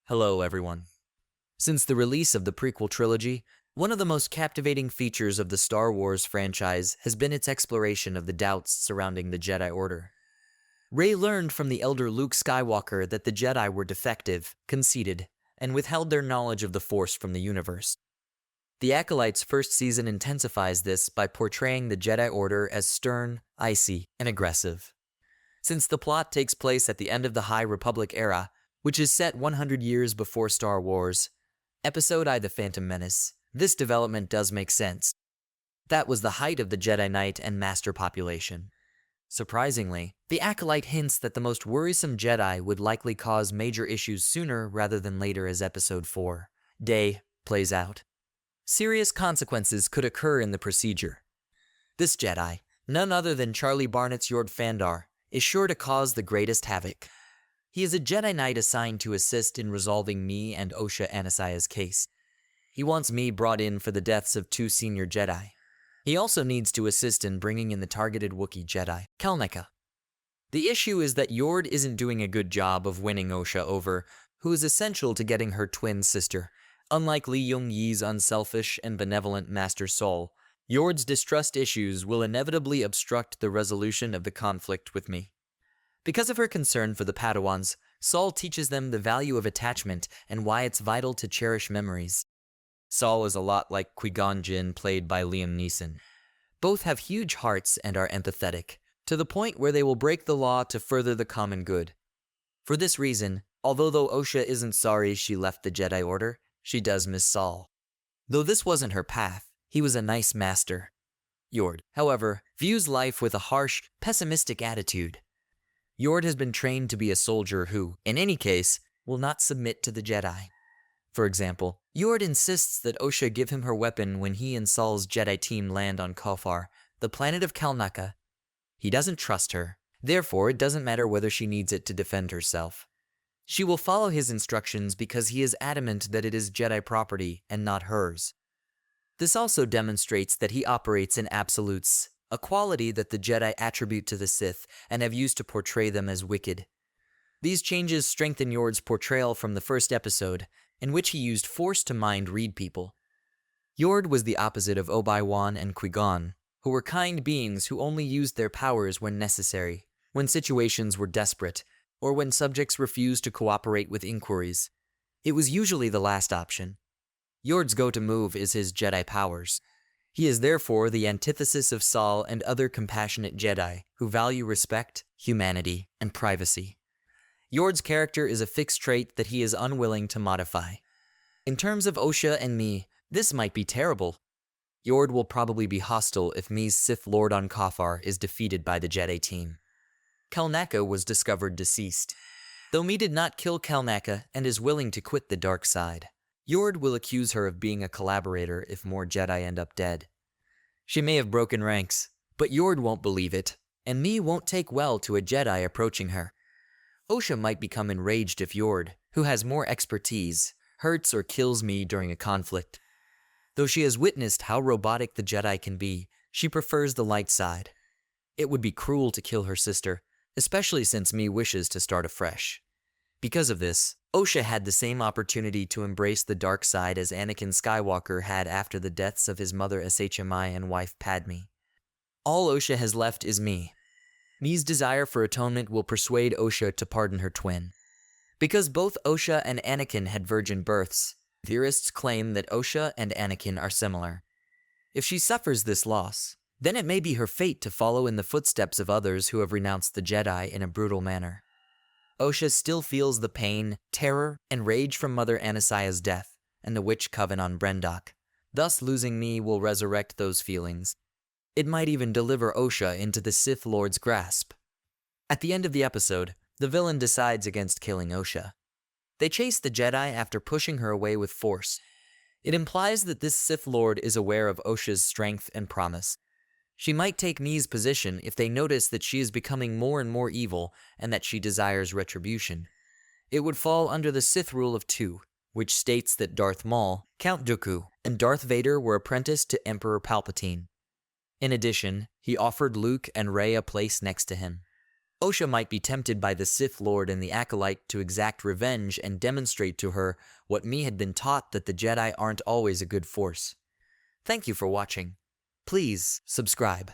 Hello, everyone. Since the release of the prequel trilogy, one of the most captivating features of the Star Wars franchise has been its exploration of the doubts surrounding the Jedi Order. Rey learned from the elder Luke Skywalker that the Jedi were defective, conceited, and withheld their knowledge of the Force from the universe. The Acolyte's first season intensifies this by portraying the Jedi Order as stern, icy, and aggressive. Since the plot takes place at the end of the High Republic era, which is set 100 years before Star Wars, Episode I: The Phantom Menace, this development does make sense. That was the height of the Jedi Knight and Master population. Surprisingly, the Acolyte hints that the most worrisome Jedi would likely cause major issues sooner rather than later as Episode 4, Day, plays out. Serious consequences could occur in the procedure. This Jedi, none other than Charlie Barnett's Yord Fandar, is sure to cause the greatest havoc. He is a Jedi Knight assigned to assist in resolving me and Osha Anasaya's case. He wants me brought in for the deaths of 2 senior Jedi. He also needs to assist in bringing in the targeted Wookiee Jedi, Kalneka. The issue is that Yord isn't doing a good job of winning Osha over, who is essential to getting her twin sister. Unlike Li Yongyi's unselfish and benevolent Master Sol, Yord's distrust issues will inevitably obstruct the resolution of the conflict with me. Because of her concern for the Padawans, Sol teaches them the value of attachment and why it's vital to cherish memories. Sol is a lot like Qui-Gon Jinn, played by Liam Neeson. Both have huge hearts and are empathetic, to the point where they will break the law to further the common good. For this reason, although Osha isn't sorry she left the Jedi Order, she does miss Sol. Though this wasn't her path, he was a nice master. Yord, however, views life with a harsh, pessimistic attitude. Yord has been trained to be a soldier who, in any case, will not submit to the Jedi. For example, Yord insists that Osha give him her weapon when he and Sol's Jedi team land on Kofar, the planet of Kalnaka. He doesn't trust her, therefore it doesn't matter whether she needs it to defend herself. She will follow his instructions because he is adamant that it is Jedi property and not hers. This also demonstrates that he operates in absolutes, a quality that the Jedi attribute to the Sith and have used to portray them as wicked. These changes strengthen Yord's portrayal from the first episode, in which he used Force to mind-read people. Yord was the opposite of Obi-Wan and Qui-Gon, who were kind beings who only used their powers when necessary, when situations were desperate, or when subjects refused to cooperate with inquiries. It was usually the last option. Yord's go-to move is his Jedi powers. He is therefore the antithesis of Sol and other compassionate Jedi who value respect, humanity, and privacy. Yord's character is a fixed trait that he is unwilling to modify. In terms of Osha and me, this might be terrible. Yord will probably be hostile if Mi's Sith Lord on Kofar is defeated by the Jedi team. Kalnaka was discovered deceased. Though Mi did not kill Kalnaka and is willing to quit the dark side, Yord will accuse her of being a collaborator if more Jedi end up dead. She may have broken ranks, but Yord won't believe it, and Mi won't take well to a Jedi approaching her. Osha might become enraged if Yord, who has more expertise, hurts or kills Mi during a conflict. Though she has witnessed how robotic the Jedi can be, she prefers the light side. It would be cruel to kill her sister, especially since Mi wishes to start afresh. Because of this, Osha had the same opportunity to embrace the dark side as Anakin Skywalker had after the deaths of his mother Shmi and wife Padme. All Osha has left is Mi. Mi's desire for atonement will persuade Osha to pardon her twin. Because both Osha and Anakin had virgin births, theorists claim that Osha and Anakin are similar. If she suffers this loss, then it may be her fate to follow in the footsteps of others who have renounced the Jedi in a brutal manner. Osha still feels the pain, terror, and rage from Mother Anasaya's death and the witch coven on Brendok. Thus losing Mi will resurrect those feelings. It might even deliver Osha into the Sith Lord's grasp. At the end of the episode, the villain decides against killing Osha. They chase the Jedi after pushing her away with force. It implies that this Sith Lord is aware of Osha's strength and promise. She might take Mi's position if they notice that she is becoming more and more evil and that she desires retribution. It would fall under the Sith rule of 2, which states that Darth Maul, Count Dooku, and Darth Vader were apprenticed to Emperor Palpatine. In addition, he offered Luke and Rey a place next to him. Osha might be tempted by the Sith Lord and the Acolyte to exact revenge and demonstrate to her what me had been taught, that the Jedi aren't always a good force. Thank you for watching. Please subscribe.